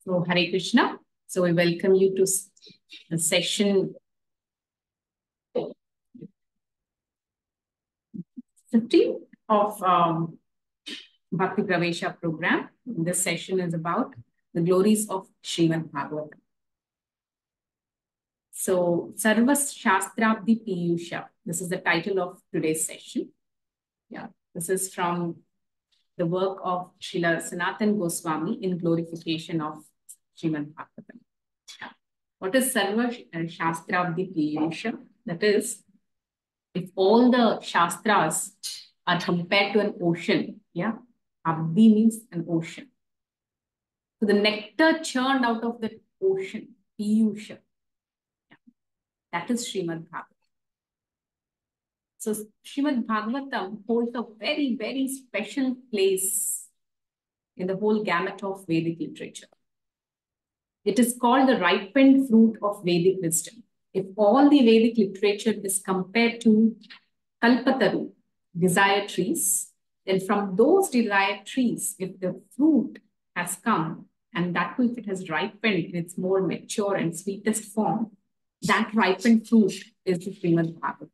So, Hare Krishna. So, we welcome you to the session 15 of Bhakti Pravesa program. This session is about the glories of Srimad Bhagavatham. So, Sarva Shastrabdhi Piyusha. This is the title of today's session. Yeah, this is from the work of Srila Sanatana Goswami in glorification of Srimad Bhagavatam. What is Sarva Shastrabdhi Piyusha? That is, if all the Shastras are compared to an ocean, yeah, Abdi means an ocean. So the nectar churned out of the ocean, Piyusha, yeah, that is Srimad Bhagavatam. So Srimad Bhagavatam holds a very, very special place in the whole gamut of Vedic literature. It is called the ripened fruit of Vedic wisdom. If all the Vedic literature is compared to Kalpataru, desire trees, then from those desire trees, if the fruit has come, and that too if it has ripened in its more mature and sweetest form, that ripened fruit is the Srimad Bhagavatam.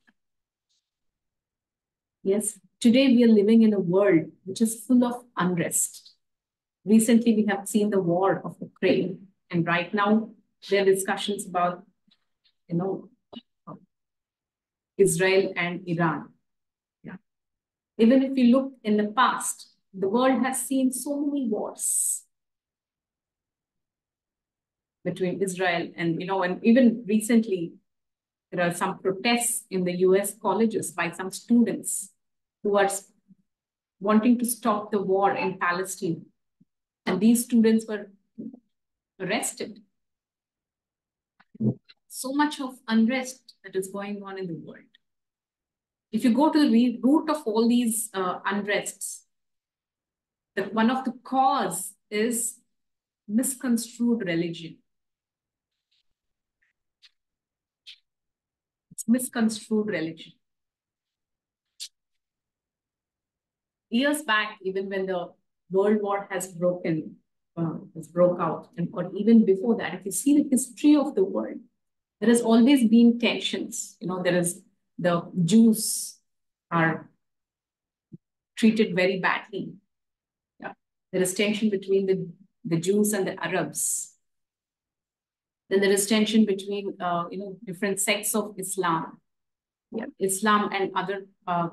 Yes, today we are living in a world which is full of unrest. Recently, we have seen the war of Ukraine, and right now there are discussions about, Israel and Iran. Yeah. Even if you look in the past, the world has seen so many wars between Israel and, and even recently, there are some protests in the US colleges by some students who are wanting to stop the war in Palestine. And these students were arrested. So much of unrest that is going on in the world. If you go to the root of all these unrests, that one of the cause is misconstrued religion. It's misconstrued religion. Years back, even when the World War has broke out, or even before that, if you see the history of the world, there has always been tensions. There is the Jews are treated very badly. Yeah. There is tension between the Jews and the Arabs. Then there is tension between different sects of Islam, Islam and other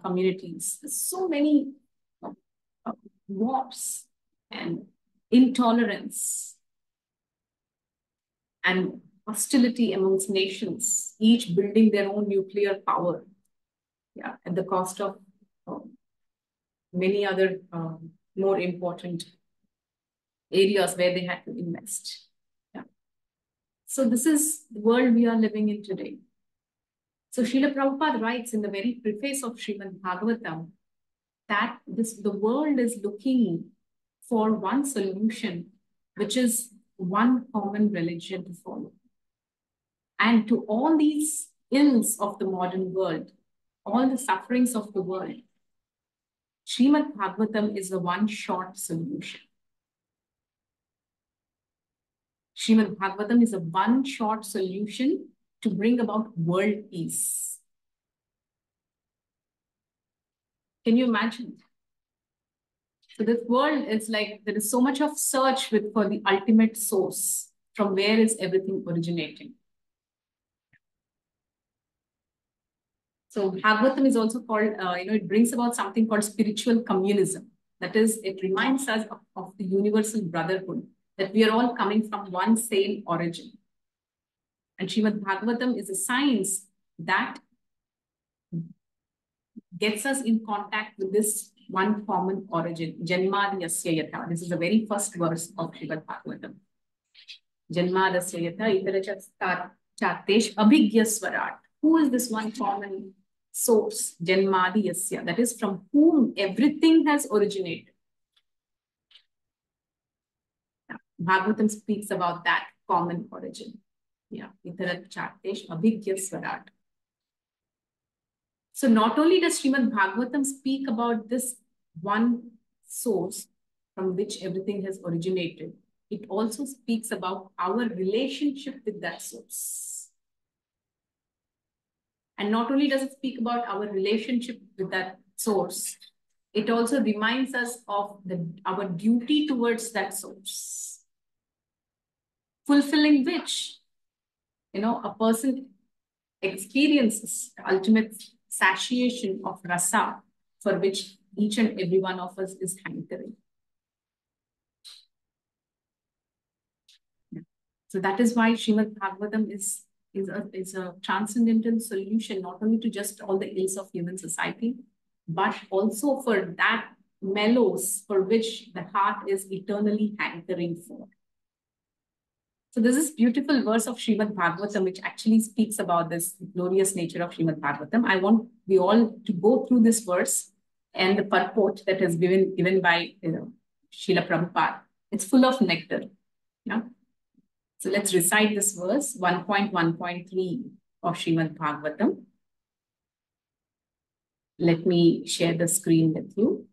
communities. There's so many wars and intolerance and hostility amongst nations, each building their own nuclear power, at the cost of many other more important areas where they had to invest. Yeah. So this is the world we are living in today. So Srila Prabhupada writes in the very preface of Srimad Bhagavatam that the world is looking for one solution, which is one common religion to follow. And to all these ills of the modern world, all the sufferings of the world, Srimad Bhagavatam is the one short solution. Srimad Bhagavatam is a one short solution to bring about world peace. Can you imagine? So this world is like, there is so much of search for the ultimate source. From where is everything originating? So Bhagavatam is also called, it brings about something called spiritual communism. That is, it reminds us of the universal brotherhood, that we are all coming from one same origin. And Srimad Bhagavatam is a science that gets us in contact with this one common origin. Janmadhyasya yatha. This is the very first verse of Srimad Bhagavatam. Janmadhyasya yatha itara chatesh abhigyaswarat. Who is this one common source? Janmadhyasya. That is from whom everything has originated. Bhagavatam speaks about that common origin. Itara chatesh abhigyaswarat. So not only does Srimad Bhagavatam speak about this one source from which everything has originated, it also speaks about our relationship with that source. And not only does it speak about our relationship with that source, it also reminds us of our duty towards that source, fulfilling which, a person experiences the ultimate satiation of rasa, for which each and every one of us is hankering. So that is why Srimad Bhagavatam is a transcendental solution, not only to just all the ills of human society, but also for that mellows for which the heart is eternally hankering for. So there's this beautiful verse of Srimad Bhagavatam, which actually speaks about this glorious nature of Srimad Bhagavatam. I want we all to go through this verse and the purport that is given by Srila Prabhupada. It's full of nectar. Yeah. So let's recite this verse, 1.1.3 of Srimad Bhagavatam. Let me share the screen with you.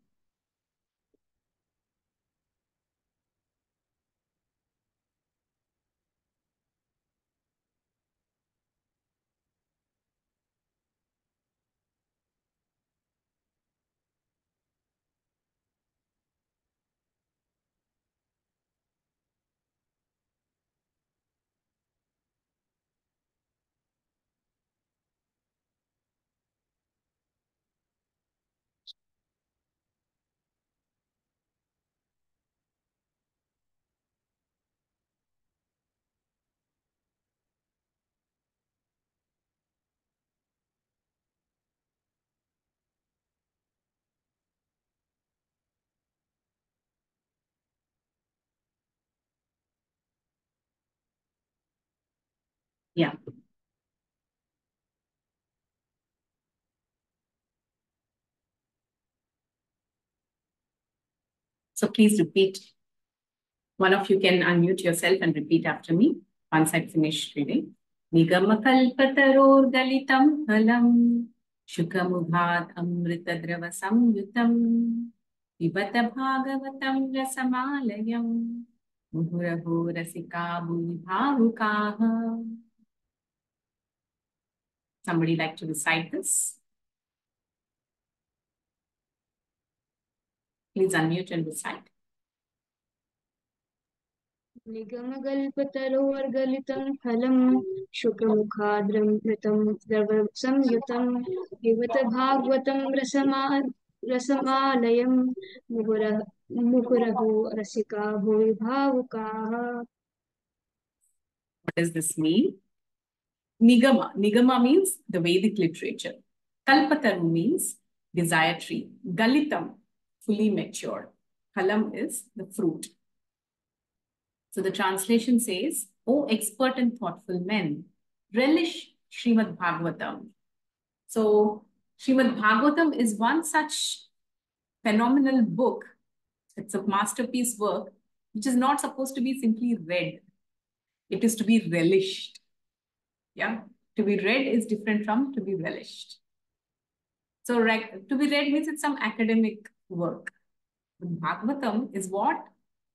Yeah. So please repeat. One of you can unmute yourself and repeat after me once I finish reading. Nigamakalpatarorgalitam phalam shukamughat amritadrava samyutam pibata bhagavatam rasamalayam muhuraho rasika bhuvibhavukaha. Somebody like to recite this? Please unmute and recite. निगमगल्पतरोर्गलितं फलं शुकमुखाद्रमृतं द्रवसंयुतं पिबत भागवतं रसमालयं मुहुरहो रसिका भुवि भावुकाः. What does this mean? Nigama. Nigama means the Vedic literature. Kalpataru means desire tree. Galitam, fully matured. Phalam is the fruit. So the translation says, O expert and thoughtful men, relish Srimad Bhagavatam. So Srimad Bhagavatam is one such phenomenal book. It's a masterpiece work, which is not supposed to be simply read. It is to be relished. Yeah. To be read is different from to be relished. So to be read means it's some academic work. Bhagavatam is what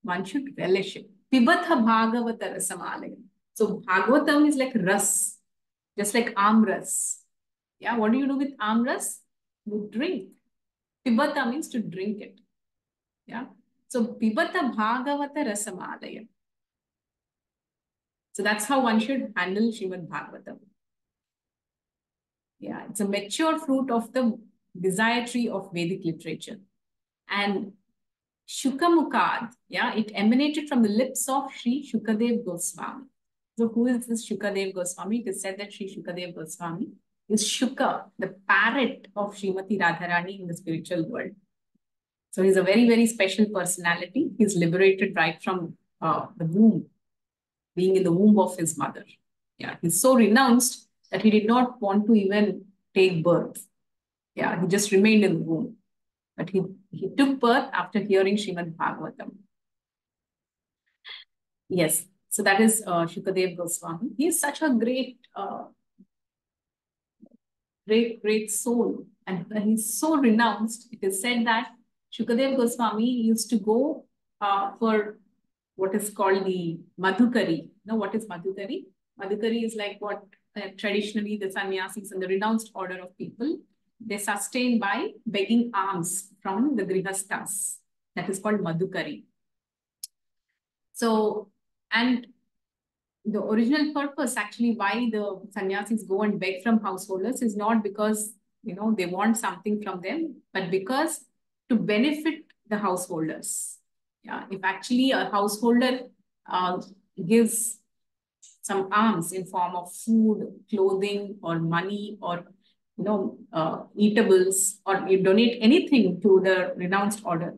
one should relish it. Pibatha Bhagavata Rasamalayam. So Bhagavatam is like ras, just like amras. Yeah, what do you do with amras? You drink. Pibata means to drink it. Yeah. So Pibata Bhagavata Rasamalayam. So that's how one should handle Srimad Bhagavatam. Yeah, it's a mature fruit of the desire tree of Vedic literature. And Shukamukad, yeah, it emanated from the lips of Sri Shukadev Goswami. So who is this Shukadev Goswami? It is said that Sri Shukadev Goswami is Shuka, the parrot of Srimati Radharani in the spiritual world. So he's a very, very special personality. He's liberated right from the womb, being in the womb of his mother. Yeah, he's so renounced that he did not want to even take birth. Yeah, he just remained in the womb. But he took birth after hearing Srimad Bhagavatam. Yes, so that is Shukadev Goswami. He is such a great soul. And he's so renounced. It is said that Shukadev Goswami used to go for what is called the Madhukari. Now, what is Madhukari? Madhukari is like what traditionally the sannyasis and the renounced order of people, they sustain by begging alms from the grihasthas. That is called Madhukari. So, and the original purpose actually why the sannyasis go and beg from householders is not because, they want something from them, but because to benefit the householders. Yeah, if actually a householder gives some alms in form of food, clothing, or money, or eatables, or you donate anything to the renounced order,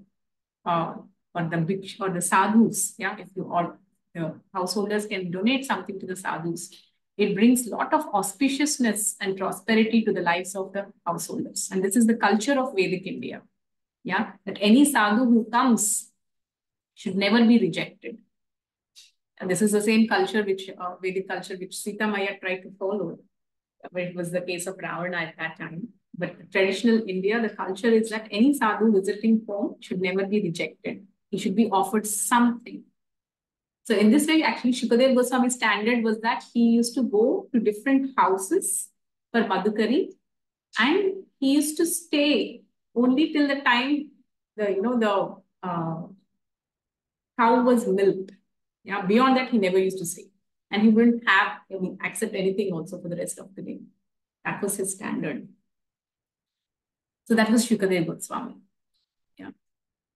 uh, or the sadhus. Yeah, if you or the householders can donate something to the sadhus, it brings a lot of auspiciousness and prosperity to the lives of the householders. And this is the culture of Vedic India. Yeah, that any sadhu who comes should never be rejected. And this is the same culture which Vedic culture which Sita Maya tried to follow, but it was the case of Ravana at that time. But traditional India, the culture is that any sadhu visiting home should never be rejected. He should be offered something. So in this way, actually, Shukadev Goswami's standard was that he used to go to different houses for Madhukari, and he used to stay only till the time the cow was milked. Yeah, beyond that, he never used to stay. And he wouldn't accept anything also for the rest of the day. That was his standard. So that was Shukadev Goswami. Yeah.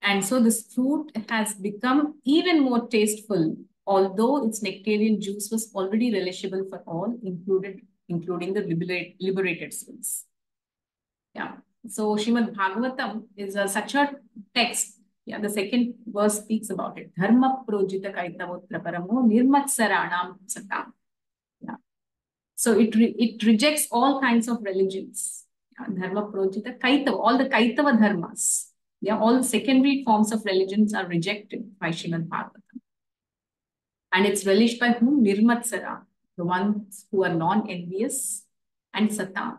And so this fruit has become even more tasteful, although its nectarian juice was already relishable for all, including the liberated souls. Yeah. So Srimad Bhagavatam is such a text. Yeah, the second verse speaks about it. Dharma projita kaitavotra paramo nirmatsaranam satam. Yeah. So it rejects all kinds of religions. Yeah, Dharma projita kaitava, all the kaitava dharmas. Yeah, all the secondary forms of religions are rejected by Srimad Bhagavatam. And it's relished by whom? Nirmatsara, the ones who are non-envious, and satam,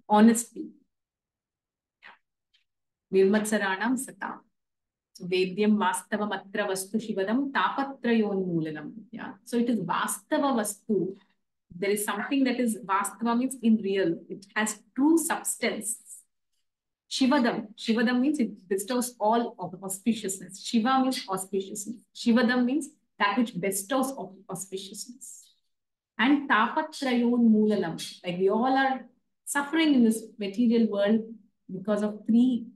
honesty. Nirmatsaranam satam. So Vedyam Vastava Matra Vastu Shivadam Tapatrayon. Yeah. So it is Vastava Vastu. There is something that is Vastava means in real. It has true substance. Shivadam. Shivadam means it bestows all of auspiciousness. Shiva means auspiciousness. Shivadam means that which bestows auspiciousness. And Tapatrayon Moolanam. Like we all are suffering in this material world because of three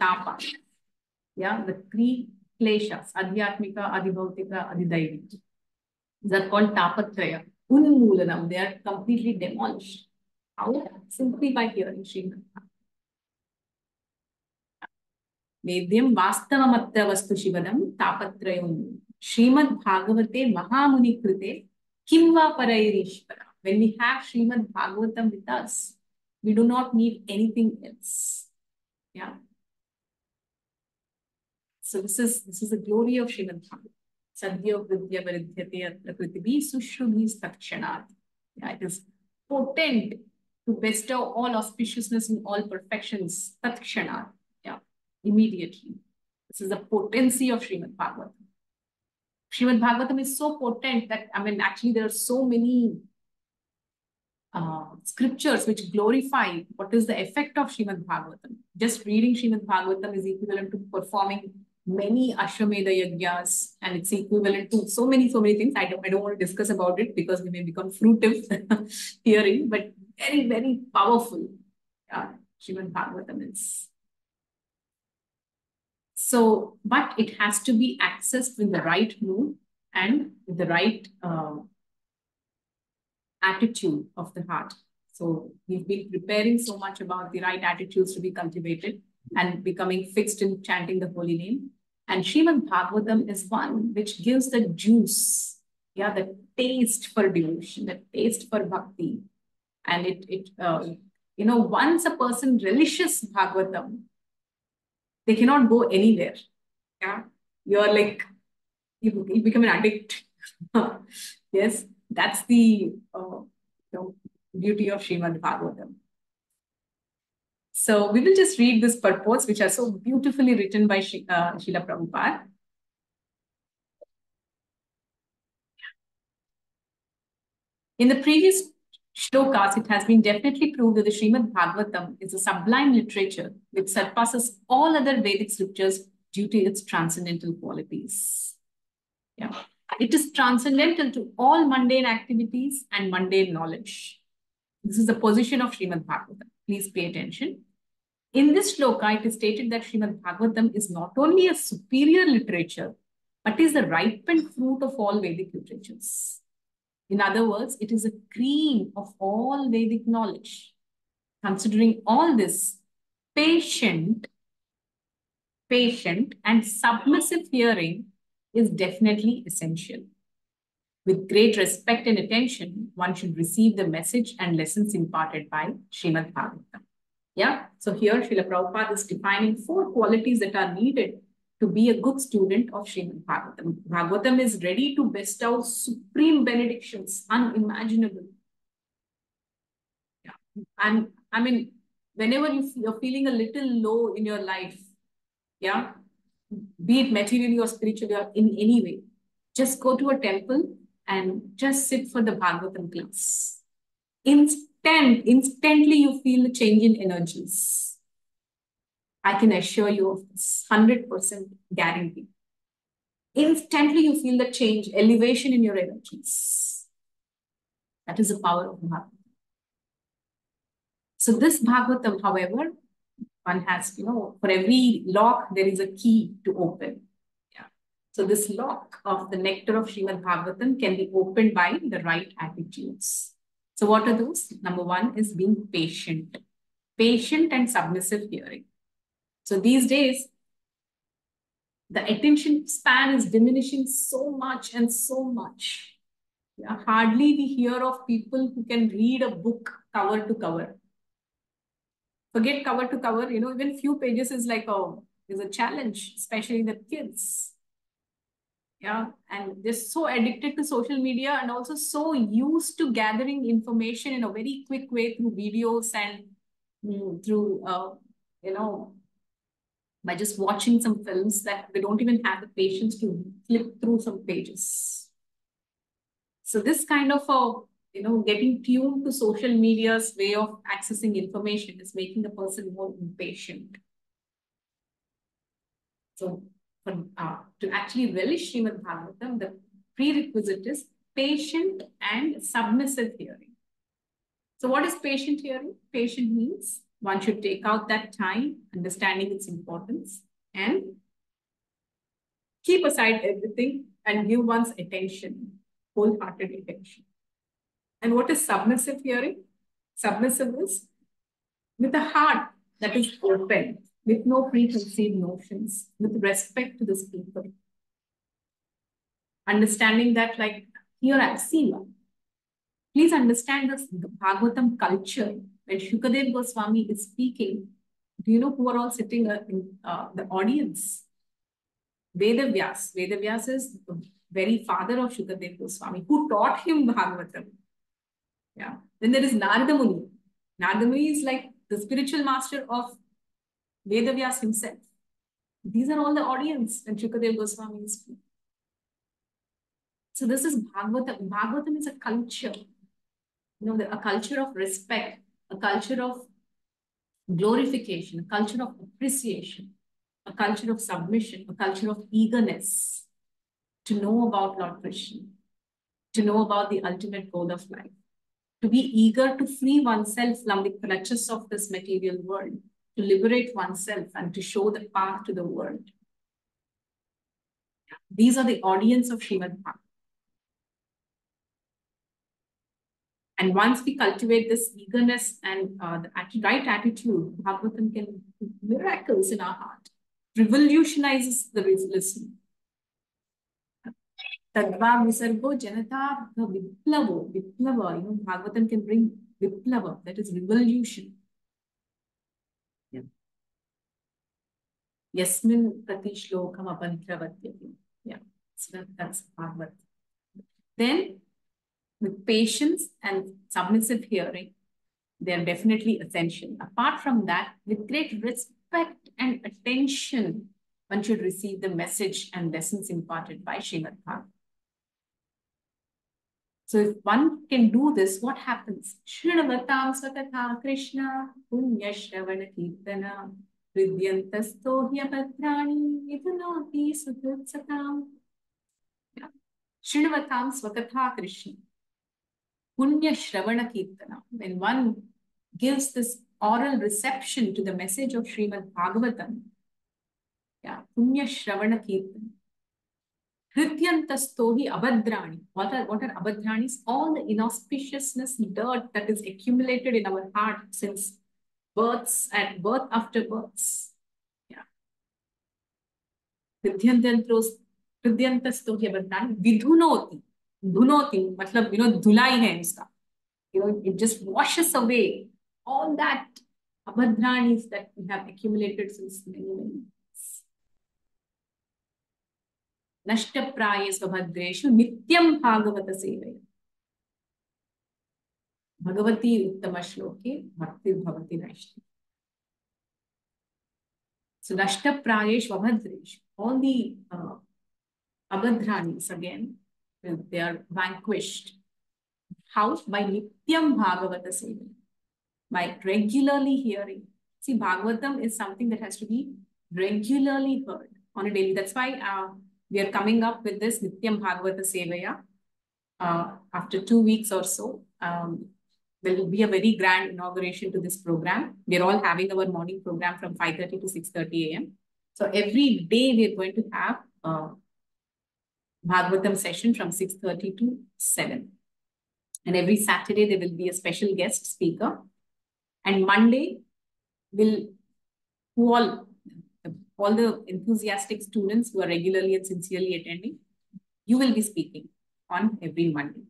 tapas. Yeah, the three kleshas, Adhyatmika, Adhibhautika, Adhidaivi. They're called Tapatraya. Unmoolanam, they are completely demolished. How? Simply by hearing Srimad. Vedyam Vastavamatra Vastu Shivadam Tapatrayam. Srimad Bhagavate Mahamuni Krite Kimva Parairishvara. When we have Srimad Bhagavatam with us, we do not need anything else. Yeah. So this is the glory of Srimad Bhagavatam. Sadhya Vidya Varidhyate Prakritibi Sushrubhi Stakshanat. Yeah, it is potent to bestow all auspiciousness and all perfections. Takshanat. Yeah, immediately. This is the potency of Srimad Bhagavatam. Srimad Bhagavatam is so potent that, actually there are so many scriptures which glorify what is the effect of Srimad Bhagavatam. Just reading Srimad Bhagavatam is equivalent to performing many Ashwamedha Yajnas, and it's equivalent to so many things. I don't want to discuss about it because we may become fruitive hearing, but very, very powerful. Srimad Bhagavatam is. So, but it has to be accessed with the right mood and with the right attitude of the heart. So we've been preparing so much about the right attitudes to be cultivated and becoming fixed in chanting the holy name. And Srimad Bhagavatam is one which gives the juice, yeah, the taste for devotion, the taste for bhakti. And once a person relishes Bhagavatam, they cannot go anywhere. Yeah, you're like, you become an addict. Yes, that's the beauty of Srimad Bhagavatam. So we will just read these purports, which are so beautifully written by Srila Prabhupada. In the previous shlokas, it has been definitely proved that the Srimad Bhagavatam is a sublime literature which surpasses all other Vedic scriptures due to its transcendental qualities. Yeah. It is transcendental to all mundane activities and mundane knowledge. This is the position of Srimad Bhagavatam. Please pay attention. In this shloka, it is stated that Srimad Bhagavatam is not only a superior literature, but is the ripened fruit of all Vedic literatures. In other words, it is a cream of all Vedic knowledge. Considering all this, patient and submissive hearing is definitely essential. With great respect and attention, one should receive the message and lessons imparted by Srimad Bhagavatam. Yeah, so here Srila Prabhupada is defining 4 qualities that are needed to be a good student of Srimad Bhagavatam. Bhagavatam is ready to bestow supreme benedictions, unimaginable. Yeah. And I mean, whenever you're feeling a little low in your life, yeah, be it materially or spiritually or in any way, just go to a temple and just sit for the Bhagavatam class. Instantly you feel a change in energies. I can assure you of this, 100% guarantee. Instantly you feel the change, elevation in your energies. That is the power of Bhagavatam. So this Bhagavatam, however, one has, for every lock, there is a key to open. Yeah. So this lock of the nectar of Srimad Bhagavatam can be opened by the right attitudes. So what are those? Number 1 is being patient and submissive hearing. So these days, the attention span is diminishing so much and so much. Yeah, hardly we hear of people who can read a book cover to cover. Forget cover to cover, even few pages is a challenge, especially the kids. Yeah, and they're so addicted to social media and also so used to gathering information in a very quick way through videos and through, by just watching some films that they don't even have the patience to flip through some pages. So this kind of getting tuned to social media's way of accessing information is making the person more impatient. So to actually relish Srimad Bhagavatam, the prerequisite is patient and submissive hearing. So what is patient hearing? Patient means one should take out that time, understanding its importance, and keep aside everything and give one's attention, wholehearted attention. And what is submissive hearing? Submissive is with a heart that is open, with no preconceived notions, with respect to the speaker. Understanding that, here I've seen one. Please understand the Bhagavatam culture. When Shukadev Goswami is speaking, do you know who are all sitting in the audience? Vedavyas. Vedavyas is the very father of Shukadev Goswami, who taught him Bhagavatam. Yeah. Then there is Narada Muni. Narada Muni is like the spiritual master of Vedavyas himself. These are all the audience when Shukadev Goswami is speaking. So this is Bhagavatam. Bhagavatam is a culture, a culture of respect, a culture of glorification, a culture of appreciation, a culture of submission, a culture of eagerness to know about Lord Krishna, to know about the ultimate goal of life, to be eager to free oneself from the clutches of this material world, to liberate oneself and to show the path to the world. These are the audience of Srimad Bhagavatam. And once we cultivate this eagerness and the right attitude, Bhagavatam can do miracles in our heart, revolutionizes the listening. Tadva Visargo Janata Viplavo. Bhagavatam can bring Viplava, that is revolution. Yeah. Yasmin Prati Shlokam Abhantravatyati. Yeah, so that's Bhagavatam. Then, with patience and submissive hearing, they are definitely essential. Apart from that, with great respect and attention, one should receive the message and lessons imparted by Srimad Bhagavatam. So if one can do this, what happens? Shrunavatam Swakatha Krishna Punya Shravana Kirtana Vidyantasto Hyapatrani Idunoti Sudutsatam. Shrunavatam Swakatha Krishna Punya Shravana Kirtana. When one gives this oral reception to the message of Srimad Bhagavatam, Punya Shravana Kirtana. Hrityantastohi abhadrani. What are abhadranis? All the inauspiciousness, dirt that is accumulated in our heart since births and birth after births. Yeah. Hrityantastohi abhadrani. Vidhunoti. Dhunoti. Matlab, dhulai hai uska. It just washes away all that abhadranis that we have accumulated since many years. Nashtapraya svabhadreshu nityam bhagavata sevaya. Bhagavati uttama shloke bhakti bhavati naishti. So nashtapraya svabhadreshu. All the abhadranis again, they are vanquished. How? By nityam bhagavata sevaya. By regularly hearing. See, Bhagavatam is something that has to be regularly heard on a daily. That's why we are coming up with this Nityam Bhagavata Sevaya. After 2 weeks or so, there will be a very grand inauguration to this program. We are all having our morning program from 5:30 to 6:30 a.m. So every day we are going to have a Bhagavatam session from 6:30 to 7. And every Saturday there will be a special guest speaker. And Monday will all the enthusiastic students who are regularly and sincerely attending, you will be speaking on every Monday.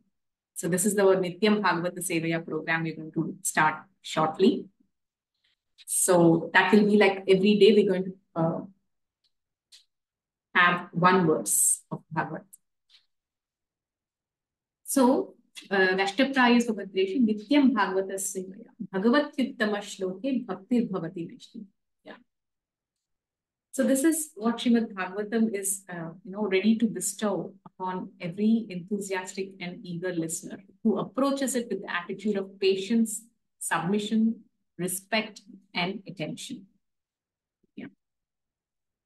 So this is the Nityam Bhagavata Sevaya program we're going to start shortly. So that will be like every day we're going to have one verse of Bhagavad. So Nashtapraya Svabhadreshu Nityam Bhagavata Sevaya Bhagavatyuttama Shloke Bhakti Bhavati Naishti. So this is what Srimad Bhagavatam is, ready to bestow upon every enthusiastic and eager listener who approaches it with the attitude of patience, submission, respect, and attention. Yeah.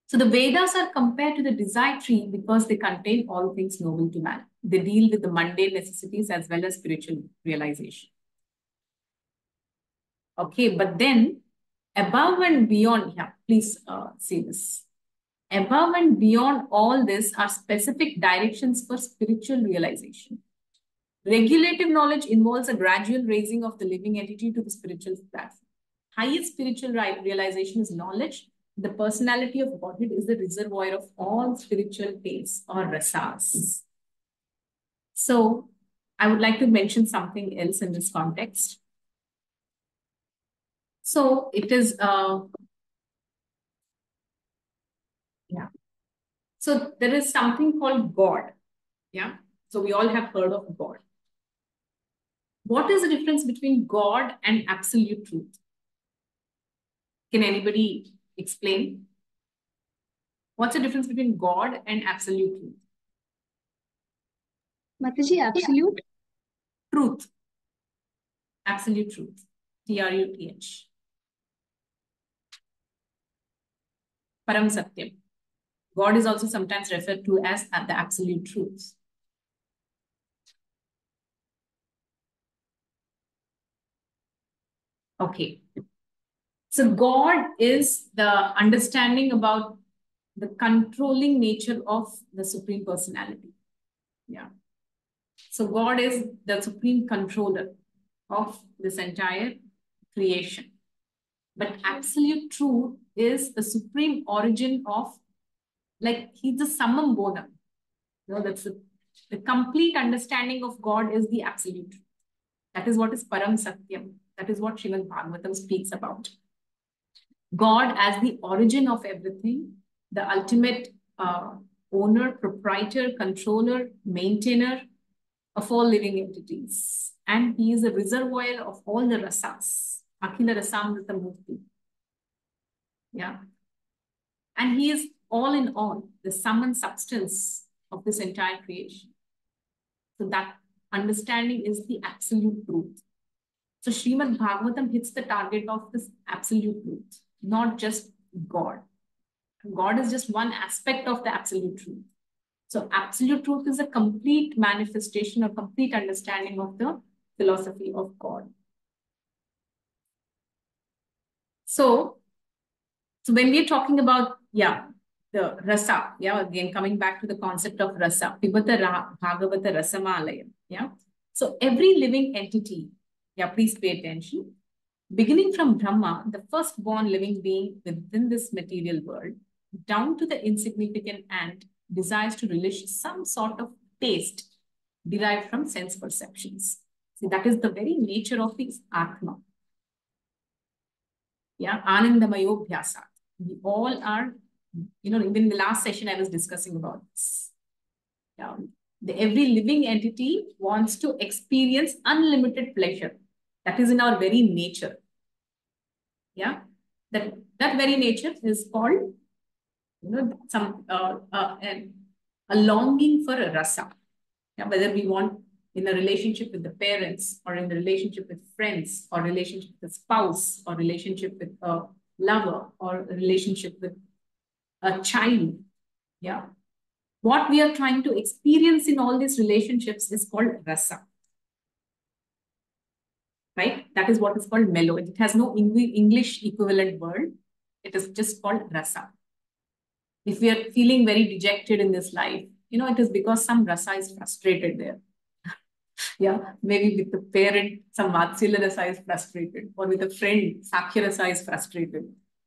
So the Vedas are compared to the desire tree because they contain all things noble to man. They deal with the mundane necessities as well as spiritual realization. Okay, but then above and beyond, please see this. Above and beyond all this are specific directions for spiritual realization. Regulative knowledge involves a gradual raising of the living entity to the spiritual platform. Highest spiritual realization is knowledge. The personality of Godhead is the reservoir of all spiritual tastes or rasas. So I would like to mention something else in this context. So it is, So there is something called God. So we all have heard of God. What is the difference between God and absolute truth? Can anybody explain? What's the difference between God and absolute truth? Mataji, absolute? Truth. Absolute truth. Truth. Param Satyam. God is also sometimes referred to as the absolute truth. Okay. So God is the understanding about the controlling nature of the Supreme Personality. So God is the supreme controller of this entire creation. But absolute truth is the supreme origin of, like, he's the summum bonum. That's the complete understanding of God is the absolute truth. That is what is Param Satyam. That is what Srimad Bhagavatam speaks about. God as the origin of everything, the ultimate owner, proprietor, controller, maintainer of all living entities. And he is a reservoir of all the rasas. Akhila Rasamrita Murti. And he is all in all, the sum and substance of this entire creation. So that understanding is the absolute truth. So Srimad Bhagavatam hits the target of this absolute truth, not just God. God is just one aspect of the absolute truth. So absolute truth is a complete manifestation or complete understanding of the philosophy of God. So when we're talking about, the rasa, again, coming back to the concept of rasa, Pibata Bhagavata Rasamalayam, So every living entity, please pay attention. Beginning from Brahma, the firstborn living being within this material world, down to the insignificant ant, desires to relish some sort of taste derived from sense perceptions. See, that is the very nature of his Atma. Anandamayo Bhyasat. We all are, even in the last session, I was discussing about this. Every living entity wants to experience unlimited pleasure. That is in our very nature. That very nature is called, a longing for a rasa. Whether we want in a relationship with the parents, or in a relationship with friends, or relationship with a spouse, or relationship with a lover, or a relationship with a child. What we are trying to experience in all these relationships is called rasa. Right? That is what is called mellow. It has no English equivalent word. It is just called rasa. If we are feeling very dejected in this life, it is because some rasa is frustrated there. Maybe with the parent, some Vatsalya rasa is frustrated, or with a friend, Sakhya rasa is frustrated,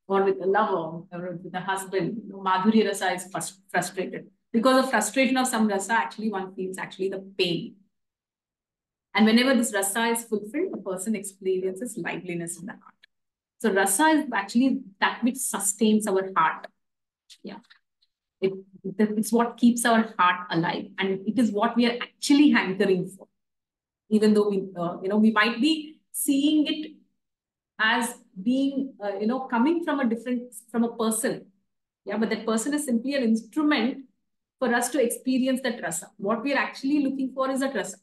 or with a lover, or with a husband, Madhurya rasa is frustrated. Because of frustration of some rasa, actually one feels actually the pain. And whenever this rasa is fulfilled, a person experiences liveliness in the heart. So rasa is actually that which sustains our heart. It's what keeps our heart alive, and it is what we are actually hankering for. Even though we might be seeing it as being, coming from a person. But that person is simply an instrument for us to experience that rasa. What we are actually looking for is that rasa.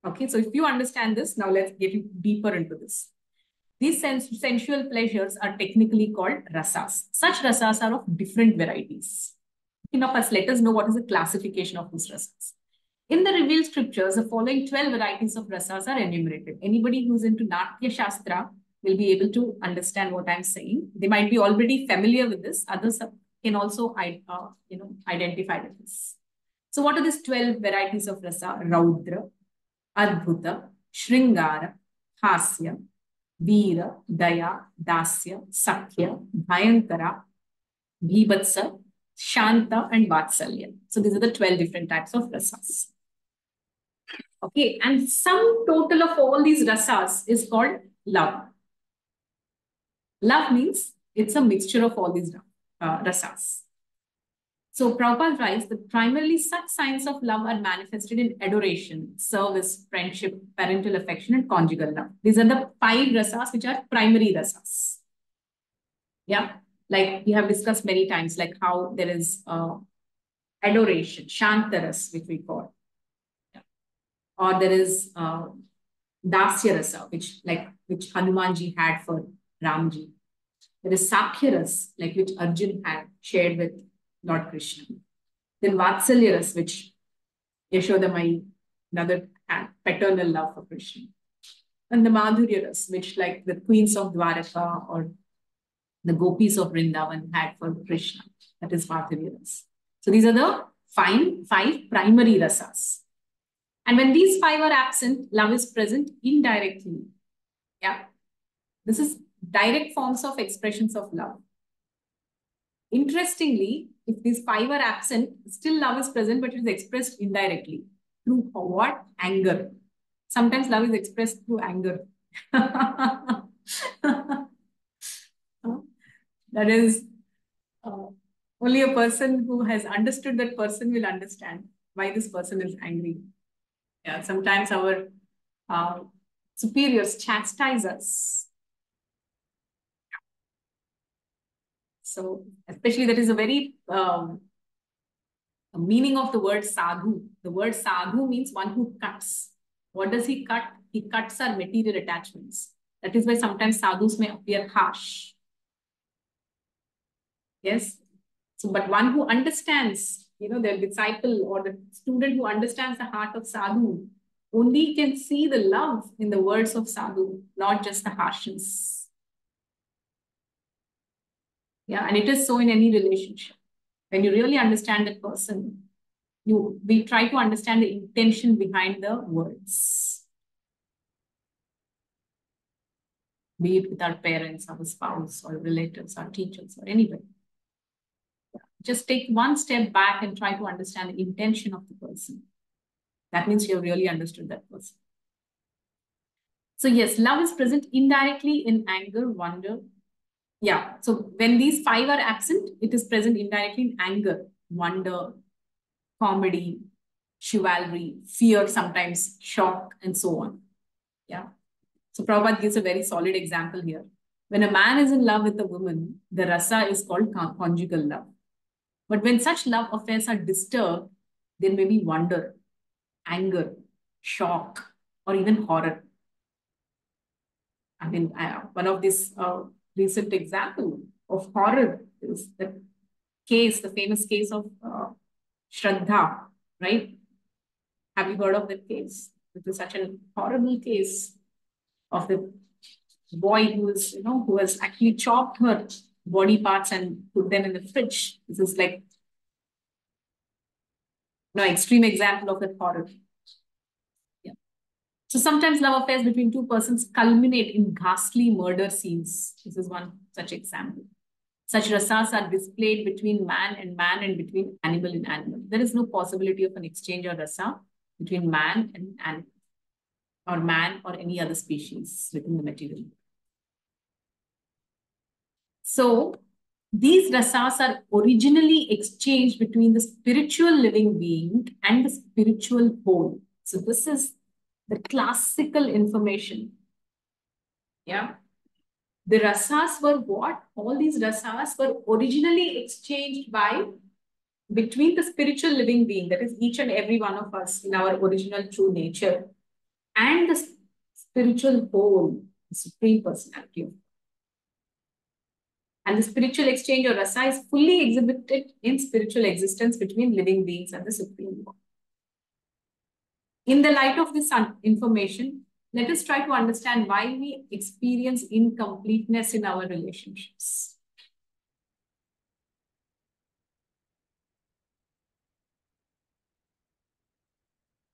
Okay, so if you understand this, now let's get deeper into this. These sensual pleasures are technically called rasas. Such rasas are of different varieties. First, let us know what is the classification of these rasas. In the revealed scriptures, the following 12 varieties of rasas are enumerated. Anybody who's into Natya Shastra will be able to understand what I'm saying. They might be already familiar with this. Others can also identify with this. So what are these 12 varieties of rasa? Raudra, Adbhuta, Shringara, Hasya, Veera, Daya, Dasya, Sakhya, Bhayankara, Bhibatsa, Shanta, and Vatsalya. So these are the 12 different types of rasas. Okay, and sum total of all these rasas is called love. Love means it's a mixture of all these rasas. So Prabhupada writes that primarily such signs of love are manifested in adoration, service, friendship, parental affection, and conjugal love. These are the 5 rasas which are primary rasas. Like we have discussed many times, like how there is adoration, Shantaras, which we call. Or there is Dasya rasa, which Hanumanji had for Ramji. There is Sakhya rasa, like which Arjun had shared with Lord Krishna. Then Vatsalya rasa, which Yashodamai, another had paternal love for Krishna. And the Madhurya rasa, which like the queens of Dwaraka or the gopis of Vrindavan had for Krishna. That is Madhurya rasa. So these are the 5 primary rasas. And when these 5 are absent, love is present indirectly. This is direct forms of expressions of love. Interestingly, if these 5 are absent, still love is present, but it is expressed indirectly. Through what? Anger. Sometimes love is expressed through anger. That is only a person who has understood that person will understand why this person is angry. Sometimes our superiors chastise us. So especially that is a very The meaning of the word sadhu. The word sadhu means one who cuts. What does he cut? He cuts our material attachments. That is why sometimes sadhus may appear harsh. Yes. So, but one who understands, the disciple or the student who understands the heart of sadhu only can see the love in the words of sadhu, not just the harshness. Yeah, and it is so in any relationship. When you really understand that person, we try to understand the intention behind the words. Be it with our parents, our spouse, or relatives, or teachers, or anybody. Just take one step back and try to understand the intention of the person. That means you have really understood that person. So yes, love is present indirectly in anger, wonder. Yeah, so when these five are absent, it is present indirectly in anger, wonder, comedy, chivalry, fear, sometimes shock, and so on. Yeah. So Prabhupada gives a very solid example here. When a man is in love with a woman, the rasa is called conjugal love. But when such love affairs are disturbed, there may be wonder, anger, shock, or even horror. I mean, one of these recent example of horror is the famous case of Shraddha, right? Have you heard of that case? It is such a horrible case of the boy who has actually chopped her body parts and put them in the fridge. This is like extreme example of that horror. Yeah. So sometimes love affairs between two persons culminate in ghastly murder scenes. This is one such example. Such rasas are displayed between man and between animal and animal. There is no possibility of an exchange of rasa between man and animal, or man or any other species within the material. So these rasas are originally exchanged between the spiritual living being and the spiritual whole. So this is the classical information. Yeah. The rasas were what? All these rasas were originally exchanged between the spiritual living being, that is each and every one of us in our original true nature, and the spiritual whole, the Supreme Personality of God. And the spiritual exchange or rasa is fully exhibited in spiritual existence between living beings and the Supreme Lord. In the light of this information, let us try to understand why we experience incompleteness in our relationships.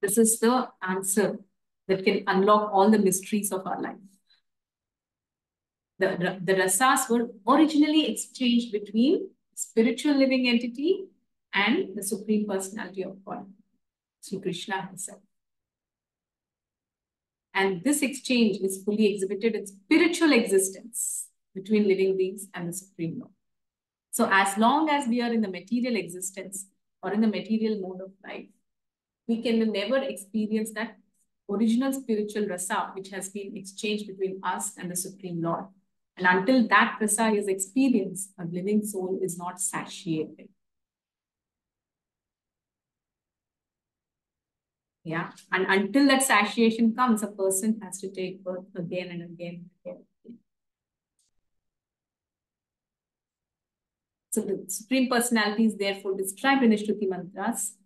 This is the answer that can unlock all the mysteries of our life. The rasas were originally exchanged between spiritual living entity and the Supreme Personality of God, Sri Krishna himself. And this exchange is fully exhibited in spiritual existence between living beings and the Supreme Lord. So as long as we are in the material existence or in the material mode of life, we can never experience that original spiritual rasa which has been exchanged between us and the Supreme Lord. And until that rasa is experienced, a living soul is not satiated. Yeah. And until that satiation comes, a person has to take birth again and again and again. So the Supreme Personality is therefore described in Shruti mantras,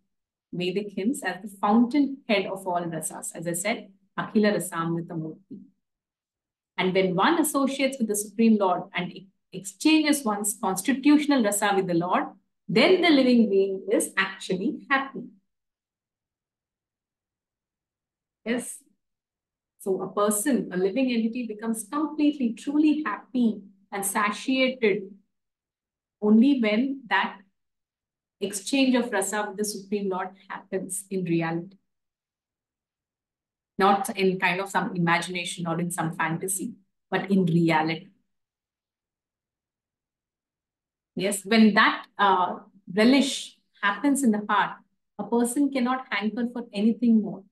Vedic hymns, as the fountainhead of all rasas. As I said, Akhila Rasamrita Murti. And when one associates with the Supreme Lord and exchanges one's constitutional rasa with the Lord, then the living being is actually happy. Yes. So a person, a living entity, becomes completely, truly happy and satiated only when that exchange of rasa with the Supreme Lord happens in reality. Not in kind of some imagination or in some fantasy, but in reality. Yes, when that relish happens in the heart, a person cannot hanker for anything more.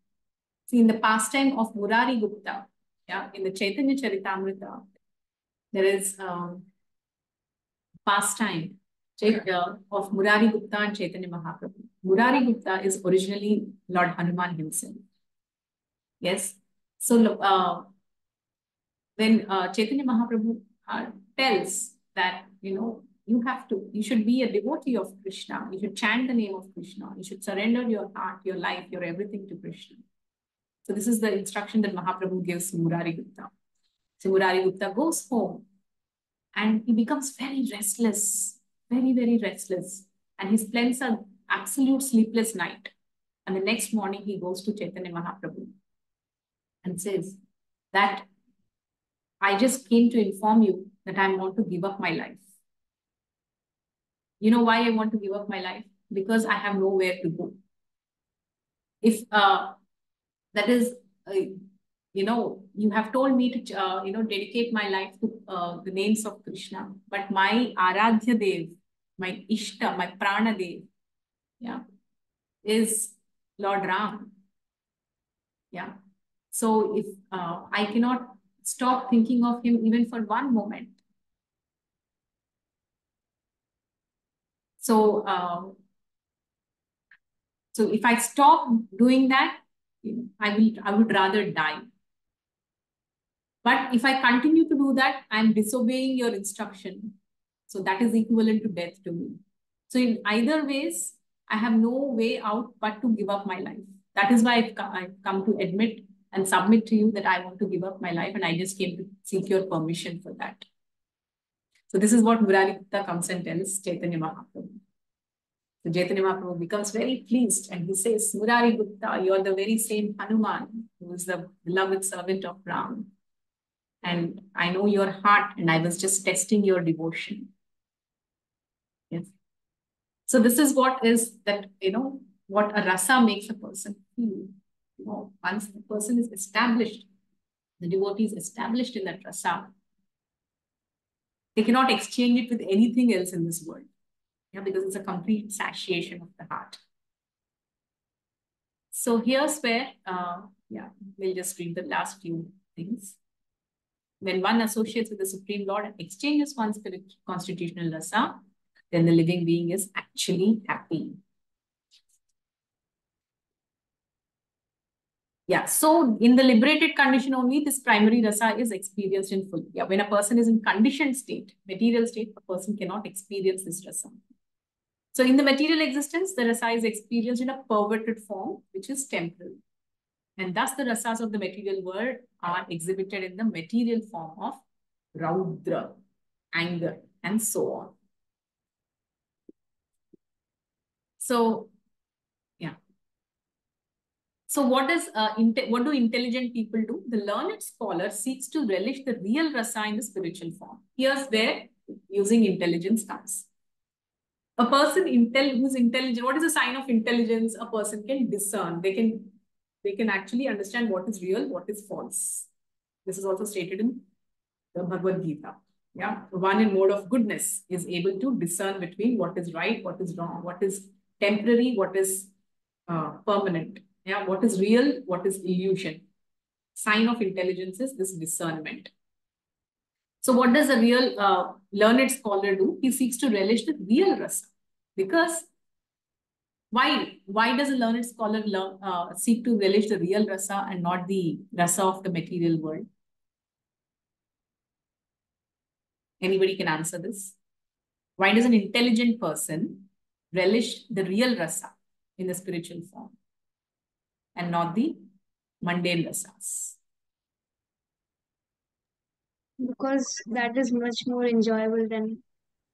See, in the pastime of Murari Gupta, yeah, in the Chaitanya Charitamrita, there is pastime of Murari Gupta and Chaitanya Mahaprabhu. Murari Gupta is originally Lord Hanuman himself. Yes. So when Chaitanya Mahaprabhu tells that, you should be a devotee of Krishna. You should chant the name of Krishna. You should surrender your heart, your life, your everything to Krishna. So this is the instruction that Mahaprabhu gives Murari Gupta. So Murari Gupta goes home and he becomes very restless, very, very restless. And he spends an absolute sleepless night. And the next morning he goes to Chaitanya Mahaprabhu and says that I just came to inform you that I want to give up my life. You know why I want to give up my life? Because I have nowhere to go. If that is, you have told me to, dedicate my life to the names of Krishna, but my Aradhya Dev, my Ishta, my Prana Dev, is Lord Ram. Yeah. So if I cannot stop thinking of him even for one moment. So, so if I stop doing that, I would rather die. But if I continue to do that, I'm disobeying your instruction. So that is equivalent to death to me. So in either ways, I have no way out but to give up my life. That is why I've come to admit and submit to you that I want to give up my life, and I just came to seek your permission for that. So this is what Murari Gupta comes and tells Chaitanya Mahaprabhu. So Chaitanya Mahaprabhu becomes very pleased and he says, Murari Gupta, you are the very same Hanuman who is the beloved servant of Ram. And I know your heart, and I was just testing your devotion. Yes. So this is what is that, what a rasa makes a person feel. Once the person is established, the devotee is established in that rasa, they cannot exchange it with anything else in this world. Because it's a complete satiation of the heart. So here's where, we'll just read the last few things. When one associates with the Supreme Lord and exchanges one's constitutional rasa, then the living being is actually happy. Yeah, so in the liberated condition only, this primary rasa is experienced in full. Yeah, when a person is in conditioned state, material state, a person cannot experience this rasa. So in the material existence, the rasa is experienced in a perverted form, which is temporal. And thus the rasas of the material world are exhibited in the material form of raudra, anger, and so on. So, yeah. So what do intelligent people do? The learned scholar seeks to relish the real rasa in the spiritual form. Here's where using intelligence comes. A person who's intelligent, what is a sign of intelligence? A person can discern. They can actually understand what is real, what is false. This is also stated in the Bhagavad Gita. Yeah, one in mode of goodness is able to discern between what is right, what is wrong, what is temporary, what is permanent. Yeah, what is real, what is illusion. Sign of intelligence is this discernment. So what does a real learned scholar do? He seeks to relish the real rasa. Because why does a learned scholar seek to relish the real rasa and not the rasa of the material world? Anybody can answer this? Why does an intelligent person relish the real rasa in the spiritual form and not the mundane rasas? Because that is much more enjoyable than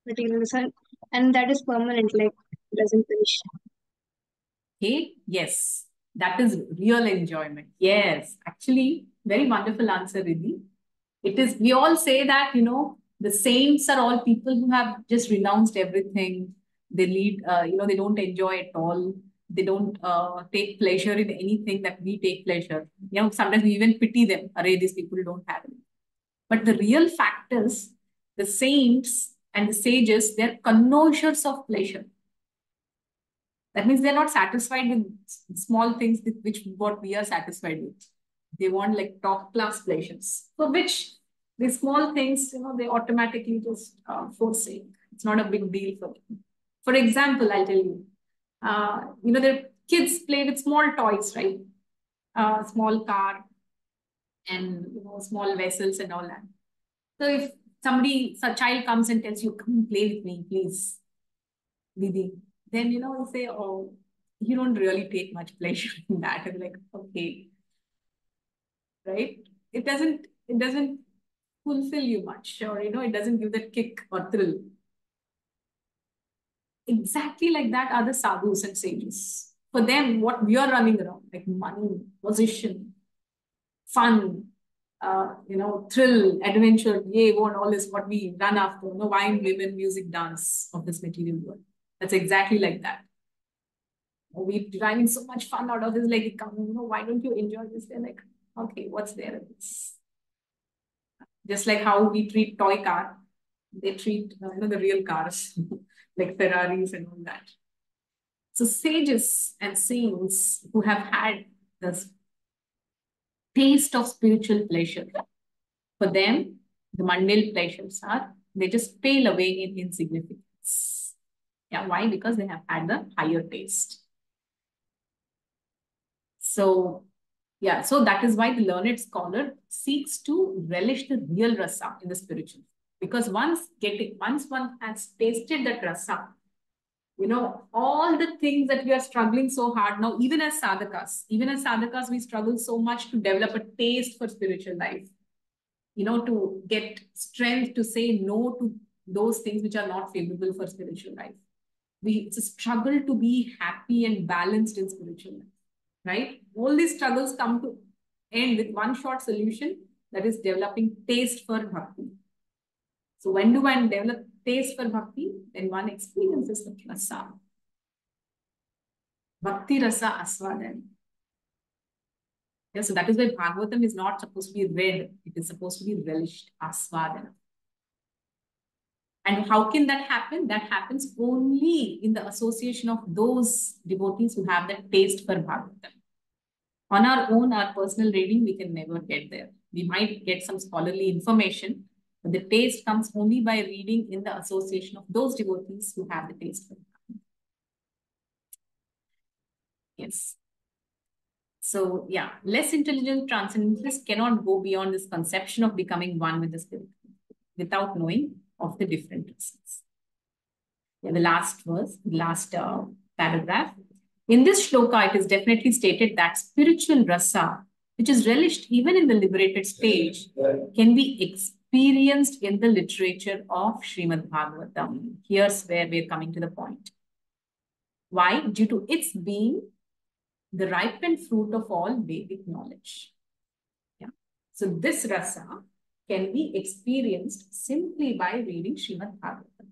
material result, and that is permanent, like doesn't finish. Okay, yes, that is real enjoyment. Yes, actually, very wonderful answer, Riddhi. It is, we all say that, the saints are all people who have just renounced everything. They lead, they don't enjoy at all. They don't take pleasure in anything that we take pleasure. Sometimes we even pity them. Array, these people don't have it. But the real fact is, the saints and the sages, they're connoisseurs of pleasure. That means they're not satisfied with small things which what we are satisfied with. They want like top class pleasures, for which the small things, they automatically just forsake. It's not a big deal for them. For example, I'll tell you, the kids play with small toys, right? Small car and small vessels and all that. So if a child comes and tells you, come play with me, please, Didi, then you say, oh, you don't really take much pleasure in that. And like, okay, right? It doesn't fulfill you much, or it doesn't give that kick or thrill. Exactly like that are the sadhus and sages. For them, what we are running around, like money, position, fun, thrill, adventure, yay, and all is what we run after. Wine, women, music, dance of this material world. That's exactly like that. We're deriving so much fun out of this. Like, why don't you enjoy this? They're like, okay, what's there in this? Just like how we treat toy car, they treat the real cars, like Ferraris and all that. So sages and saints who have had this taste of spiritual pleasure, for them, the mundane pleasures they just pale away in insignificance. Yeah, why? Because they have had the higher taste. So, yeah, so that is why the learned scholar seeks to relish the real rasa in the spiritual. Because once one has tasted that rasa, all the things that we are struggling so hard now, even as sadhakas, we struggle so much to develop a taste for spiritual life, to get strength to say no to those things which are not favorable for spiritual life. It's a struggle to be happy and balanced in spiritual life, right? All these struggles come to end with one short solution, that is developing taste for bhakti. So when do one develop taste for bhakti? When one experiences the rasa. Bhakti rasa aswadan. Yeah, so that is why Bhagavatam is not supposed to be read. It is supposed to be relished, aswadan. And how can that happen? That happens only in the association of those devotees who have that taste for Bhagavatam. On our own, our personal reading, we can never get there. We might get some scholarly information, but the taste comes only by reading in the association of those devotees who have the taste for Bhagavatam. Yes. So, yeah, less intelligent transcendentalists cannot go beyond this conception of becoming one with the spirit without knowing of the different reasons. Yeah, the last verse, last paragraph. In this shloka, it is definitely stated that spiritual rasa, which is relished even in the liberated stage, can be experienced in the literature of Srimad Bhagavatam. Here's where we're coming to the point. Why? Due to its being the ripened fruit of all Vedic knowledge. Yeah. So this rasa can be experienced simply by reading Srimad Bhagavatam.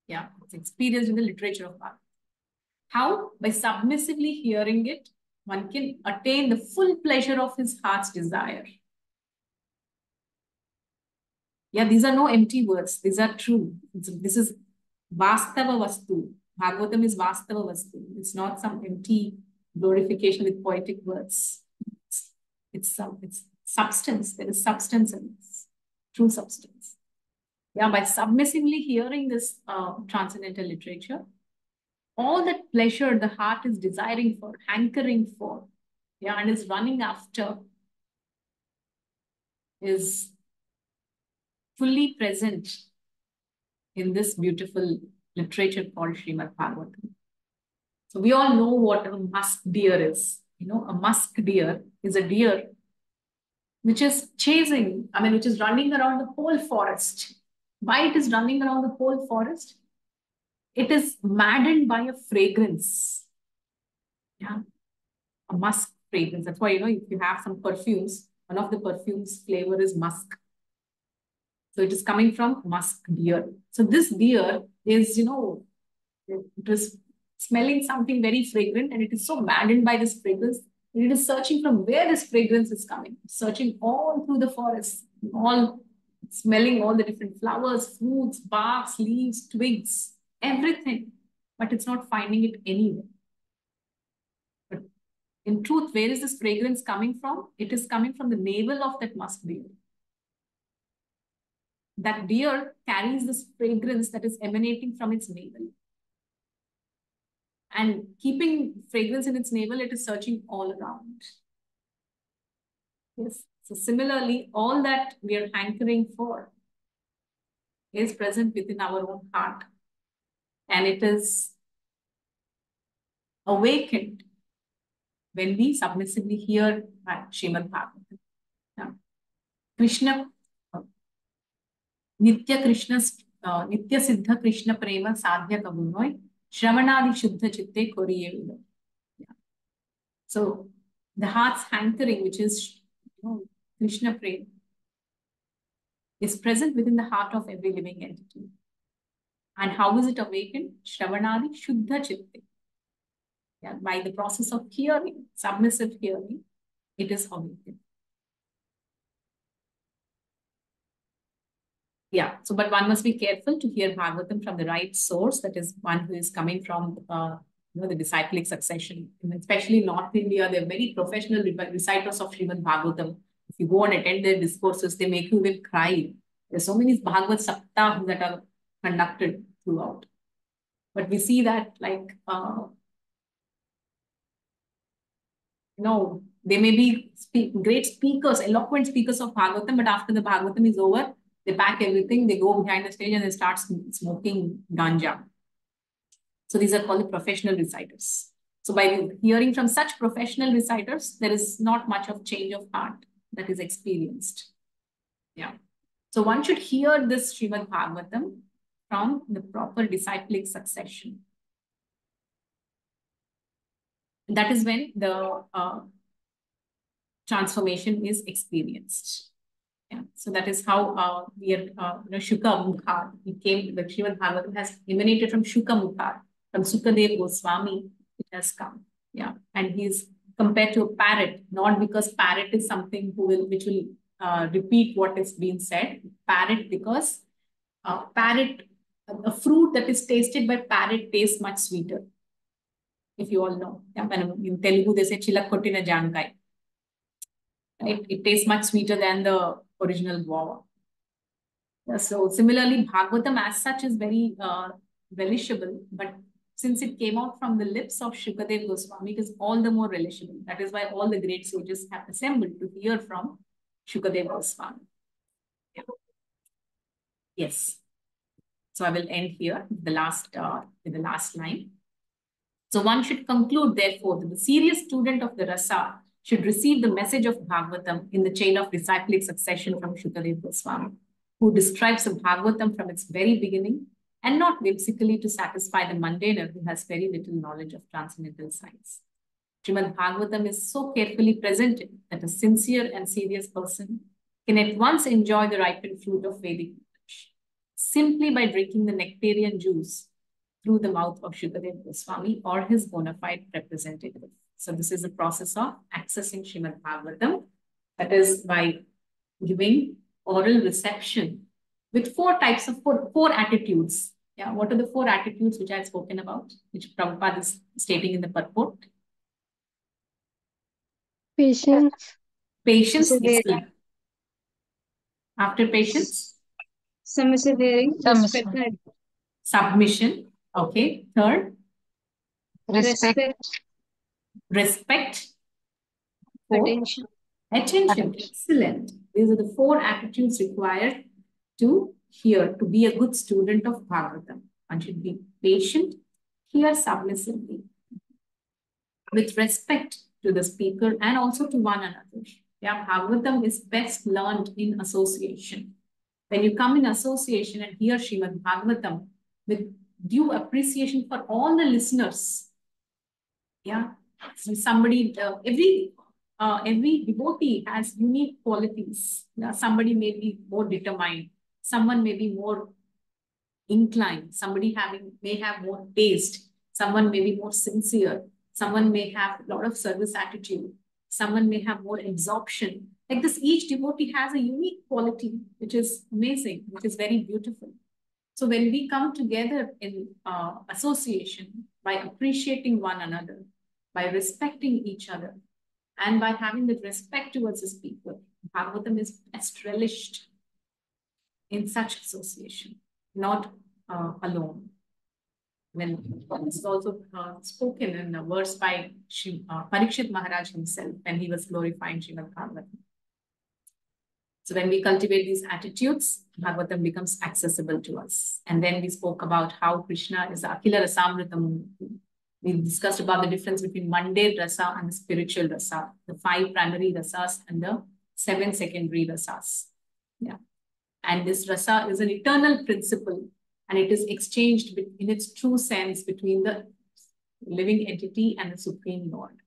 Yeah, it's experienced in the literature of Bhagavatam. How? By submissively hearing it, one can attain the full pleasure of his heart's desire. Yeah, these are no empty words. These are true. This is Vastava Vastu. Bhagavatam is Vastava Vastu. It's not some empty glorification with poetic words. It's substance. There is substance in this. True substance. Yeah, by submissively hearing this transcendental literature, all that pleasure the heart is desiring for, hankering for, yeah, and is running after, is fully present in this beautiful literature called Srimad Bhagavatam. So we all know what a musk deer is. A musk deer is a deer which is which is running around the whole forest. Why it is running around the whole forest? It is maddened by a fragrance. Yeah, a musk fragrance. That's why, if you have some perfumes, one of the perfumes flavor is musk. So it is coming from musk deer. So this deer is, it is smelling something very fragrant, and it is so maddened by this fragrance. And it is searching from where this fragrance is coming, searching all through the forest, all smelling all the different flowers, fruits, barks, leaves, twigs, everything. But it's not finding it anywhere. But in truth, where is this fragrance coming from? It is coming from the navel of that musk deer. that deer carries this fragrance that is emanating from its navel. And keeping fragrance in its navel, it is searching all around. Yes. So similarly, all that we are hankering for is present within our own heart. And it is awakened when we submissively hear Srimad Bhagavatam. Yeah. Krishna, Nitya Siddha Krishna Prema Sadhya Kabunoy, Shravanadi Shuddha Chitte Koriye. Yeah. So the heart's hankering, which is Krishna Prema, is present within the heart of every living entity. And how is it awakened? Shravanadi Shuddha Chitte. Yeah, by the process of hearing, submissive hearing, it is awakened. Yeah, so but one must be careful to hear Bhagavatam from the right source, that is one who is coming from the disciplic succession. And especially in North India, they're very professional reciters of Srimad Bhagavatam. If you go and attend their discourses, they make you even cry. There's so many Bhagavad Saptah that are conducted throughout. But we see that they may be great speakers, eloquent speakers of Bhagavatam, but after the Bhagavatam is over, they pack everything, they go behind the stage and they start smoking ganja. So these are called the professional reciters. So by hearing from such professional reciters, there is not much of change of heart that is experienced. Yeah. So one should hear this Srimad Bhagavatam from the proper disciplic succession. That is when the transformation is experienced. Yeah. So that is how we are, Shuka Mukha became, the Srimad Bhagavatam has emanated from Shuka Mukha, from Sukadev Goswami, it has come. Yeah. And he's compared to a parrot, not because parrot is something which will repeat what is being said. Parrot because a fruit that is tasted by parrot tastes much sweeter. If you all know. Yeah, in Telugu, they say chilak kottina jankai. It tastes much sweeter than the original guava. Yeah, so similarly, Bhagavatam as such is very relishable, but since it came out from the lips of Shukadev Goswami, it is all the more relishable. That is why all the great sages have assembled to hear from Shukadev Goswami. Yeah. Yes. So I will end here with the last line. So one should conclude, therefore, that the serious student of the Rasa should receive the message of Bhagavatam in the chain of disciplic succession from Shukadev Goswami, who describes the Bhagavatam from its very beginning and not whimsically to satisfy the mundaner who has very little knowledge of transcendental science. Srimad Bhagavatam is so carefully presented that a sincere and serious person can at once enjoy the ripened fruit of Vedic knowledge simply by drinking the nectarian juice through the mouth of Shukadev Goswami or his bona fide representative. So this is a process of accessing Srimad Bhagavatam, that is by giving oral reception with four attitudes. Yeah, what are the four attitudes which I have spoken about, which Prabhupada is stating in the purport? Patience. Patience. After patience? Submissive hearing. Submission. Okay. Third? Respect. Respect. Attention. Excellent. These are the four attitudes required to hear, to be a good student of Bhagavatam. One should be patient, hear submissively, with respect to the speaker and also to one another. Yeah, Bhagavatam is best learned in association. When you come in association and hear Srimad Bhagavatam with due appreciation for all the listeners, yeah, so somebody, every devotee has unique qualities. Yeah, somebody may be more determined, someone may be more inclined, somebody may have more taste, someone may be more sincere, someone may have a lot of service attitude, someone may have more absorption. Like this, each devotee has a unique quality, which is amazing, which is very beautiful. So when we come together in association by appreciating one another, by respecting each other, and by having the respect towards the speaker, Bhagavatam is best relished. in such association, not alone. When this is also spoken in a verse by Parikshit Maharaj himself when he was glorifying Srimad Bhagavatam. So when we cultivate these attitudes, Bhagavatam becomes accessible to us. And then we spoke about how Krishna is Akila Rasamritam. We discussed about the difference between mundane rasa and the spiritual rasa, the 5 primary rasas and the 7 secondary rasas. Yeah. And this rasa is an eternal principle, and it is exchanged in its true sense between the living entity and the Supreme Lord.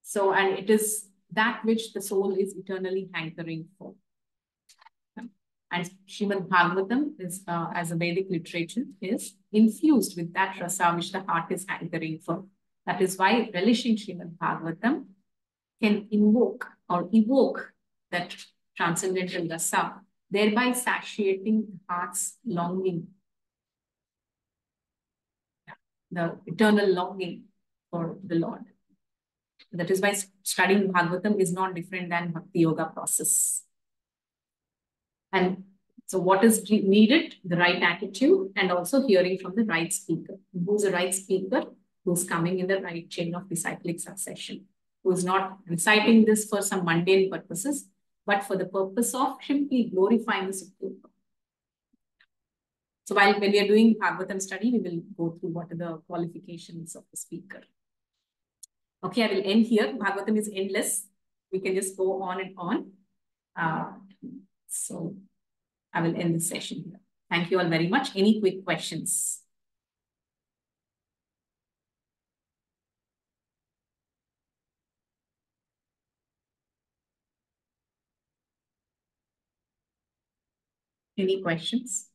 So, and it is that which the soul is eternally hankering for. And Srimad Bhagavatam is, as a Vedic literature, is infused with that rasa which the heart is hankering for. That is why relishing Srimad Bhagavatam can invoke or evoke that transcendental rasa, thereby satiating the heart's longing, the eternal longing for the Lord. That is why studying Bhagavatam is not different than Bhakti Yoga process. And so what is needed? The right attitude and also hearing from the right speaker. Who's the right speaker? Who's coming in the right chain of disciplic succession. Who's not reciting this for some mundane purposes, but for the purpose of simply glorifying the Supreme Lord. So when we are doing Bhagavatam study, we will go through what are the qualifications of the speaker. Okay, I will end here. Bhagavatam is endless. We can just go on and on. So I will end this session here. Thank you all very much. Any quick questions? Any questions?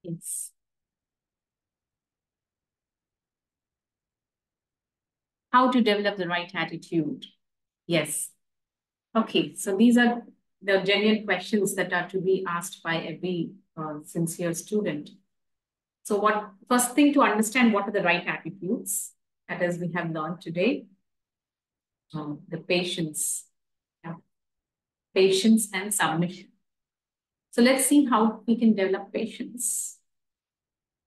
Yes. How to develop the right attitude? Yes. Okay, so these are the genuine questions that are to be asked by every sincere student. So first thing to understand, what are the right attitudes? That is, we have learned today. The patience. Yeah. Patience and submission. So let's see how we can develop patience.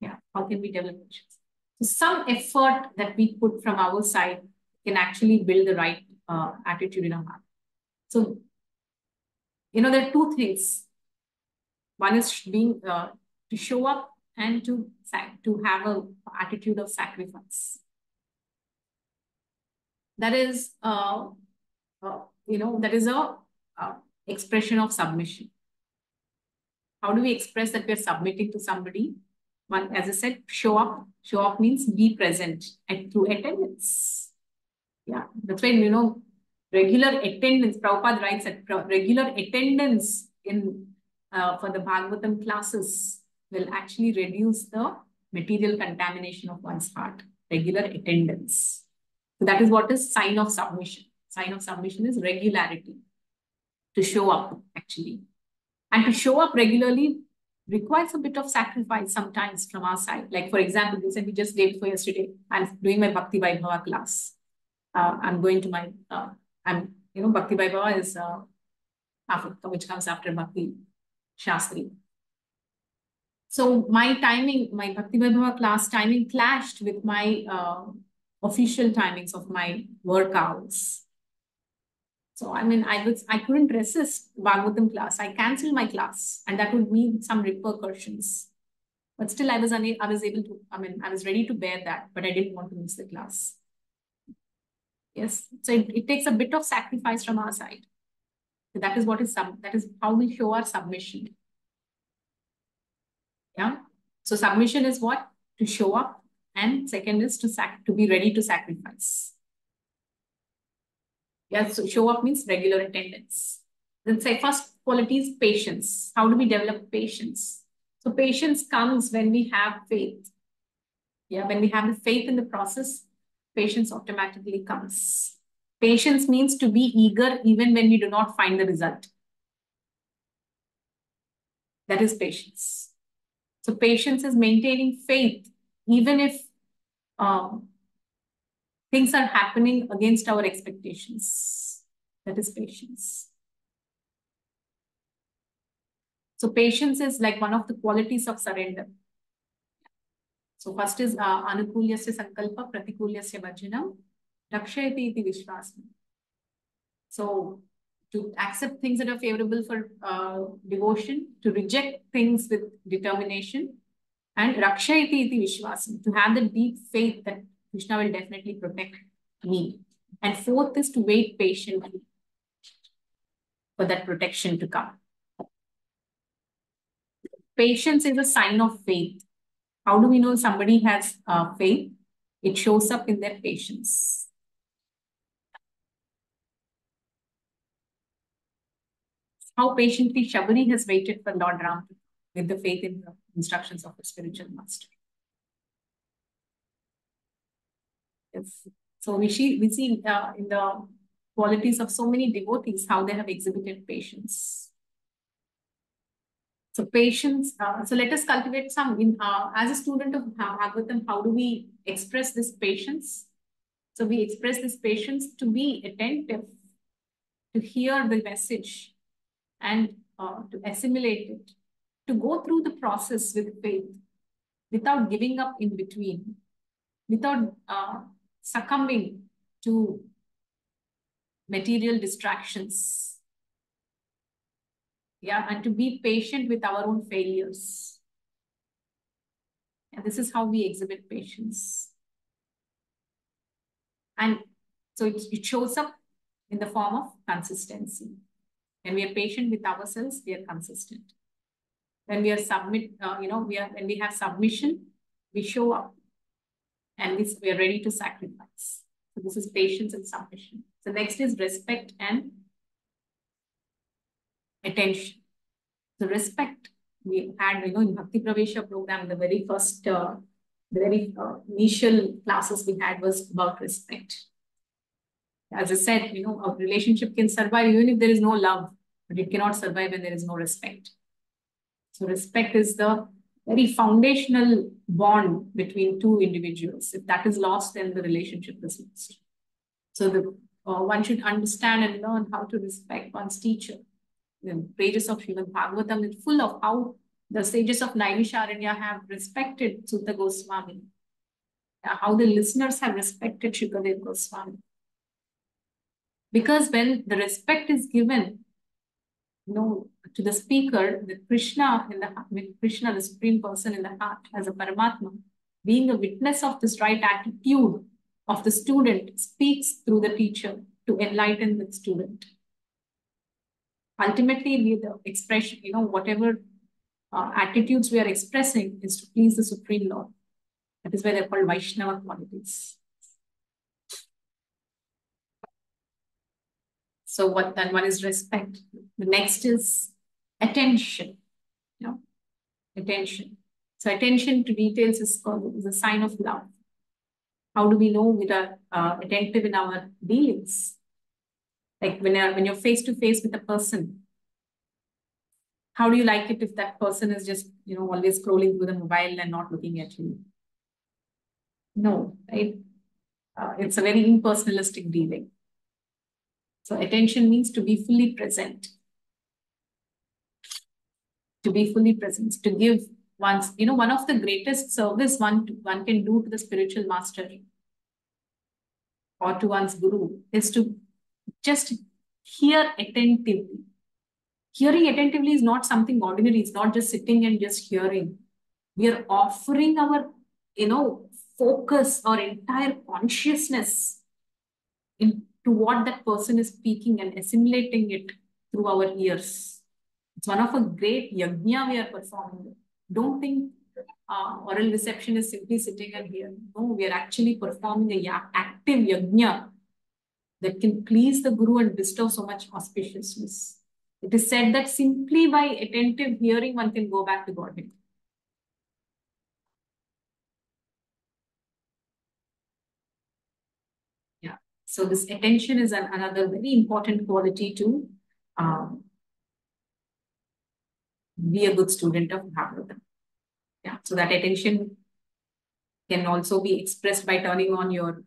Yeah, how can we develop patience? So some effort that we put from our side can actually build the right attitude in our heart. So, there are 2 things. One is being to show up and to have an attitude of sacrifice. That is, that is a expression of submission. How do we express that we are submitting to somebody? One, as I said, show up. Show up means be present and through attendance. Yeah, that's why, regular attendance, Prabhupada writes that regular attendance for the Bhagavatam classes will actually reduce the material contamination of one's heart. Regular attendance. So that is what is sign of submission. Sign of submission is regularity. To show up, actually. And to show up regularly requires a bit of sacrifice sometimes from our side. Like, for example, we just day before yesterday, I'm doing my Bhakti Vaibhava class. I'm going to my, Bhakti Vaibhava is which comes after Bhakti Shastri. So my Bhakti Vaibhava class timing clashed with my official timings of my work hours. So, I couldn't resist Bhagavatam class. I canceled my class, and that would mean some repercussions. But still, I was ready to bear that, but I didn't want to miss the class. Yes. So it takes a bit of sacrifice from our side. So that is how we show our submission. Yeah. So submission is what? To show up. And second is to be ready to sacrifice. Yeah, so show up means regular attendance. Then say first quality is patience. How do we develop patience? So patience comes when we have faith. Yeah, when we have the faith in the process, patience automatically comes. Patience means to be eager even when we do not find the result. That is patience. So patience is maintaining faith even if things are happening against our expectations. That is patience. So patience is like one of the qualities of surrender. So first is anukulyasya sankalpa pratikulyasya bhajanam rakshayati iti vishwasam. So to accept things that are favorable for devotion, to reject things with determination, and rakshayati iti vishwasam, to have the deep faith that Krishna will definitely protect me. And fourth is to wait patiently for that protection to come. Patience is a sign of faith. How do we know somebody has faith? It shows up in their patience. How patiently Shabari has waited for Lord Ram with the faith in the instructions of the spiritual master. Yes. So we see in the qualities of so many devotees how they have exhibited patience. So patience. So let us cultivate some. As a student of Bhagavatam, how do we express this patience? So we express this patience to be attentive, to hear the message, and to assimilate it, to go through the process with faith, without giving up in between, without succumbing to material distractions. Yeah, and to be patient with our own failures. And this is how we exhibit patience. And so it shows up in the form of consistency. When we are patient with ourselves, we are consistent. When we are when we have submission, we show up, and we are ready to sacrifice. So this is patience and submission. So next is respect and attention. So respect, we had, in Bhakti Pravesa program, the very first, initial classes we had was about respect. As I said, a relationship can survive even if there is no love, but it cannot survive when there is no respect. So respect is the very foundational bond between two individuals. If that is lost, then the relationship is lost. So one should understand and learn how to respect one's teacher. The pages of Srimad Bhagavatam is full of how the sages of Naimisharanya have respected Sutta Goswami, how the listeners have respected Shukadev Goswami. Because when the respect is given, to the speaker, with Krishna, the Supreme Person in the heart, as a Paramatma, being a witness of this right attitude of the student, speaks through the teacher to enlighten the student. Ultimately, the expression, whatever attitudes we are expressing is to please the Supreme Lord. That is why they're called Vaishnava qualities. So one is respect. The next is attention. Attention. So attention to details is a sign of love. How do we know we are attentive in our dealings? Like when you're face to face with a person, how do you like it if that person is just always scrolling through the mobile and not looking at you? No, right? It's a very impersonalistic dealing. So attention means to be fully present. To be fully present, to give one's, one of the greatest service one can do to the spiritual master or to one's guru is to just hear attentively. Hearing attentively is not something ordinary. It's not just sitting and just hearing. We are offering our, focus, our entire consciousness into what that person is speaking and assimilating it through our ears. It's one of a great yajna we are performing. Don't think oral reception is simply sitting and hearing. No, we are actually performing a active yajna that can please the Guru and bestow so much auspiciousness. It is said that simply by attentive hearing, one can go back to Godhead. Yeah. So this attention is another very important quality to be a good student of Bhagavatam. Yeah, so that attention can also be expressed by turning on your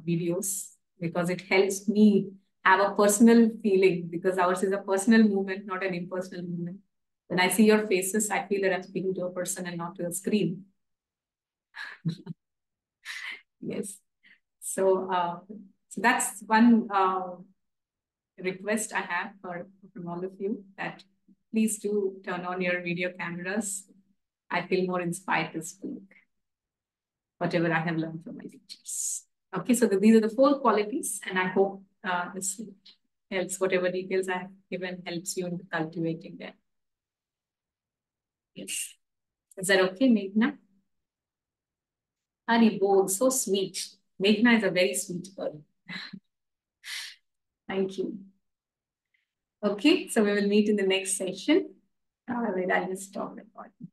videos, because it helps me have a personal feeling, because ours is a personal movement, not an impersonal movement. When I see your faces, I feel that I'm speaking to a person and not to a screen. Yes. So, so that's one request I have from all of you, that please do turn on your video cameras. I feel more inspired to speak whatever I have learned from my teachers. Okay, so these are the 4 qualities, and I hope this helps. Whatever details I have given helps you in cultivating them. Yes. Is that okay, Meghna? Hari Bol, so sweet. Meghna is a very sweet girl. Thank you. Okay, so we will meet in the next session. I'll just stop recording.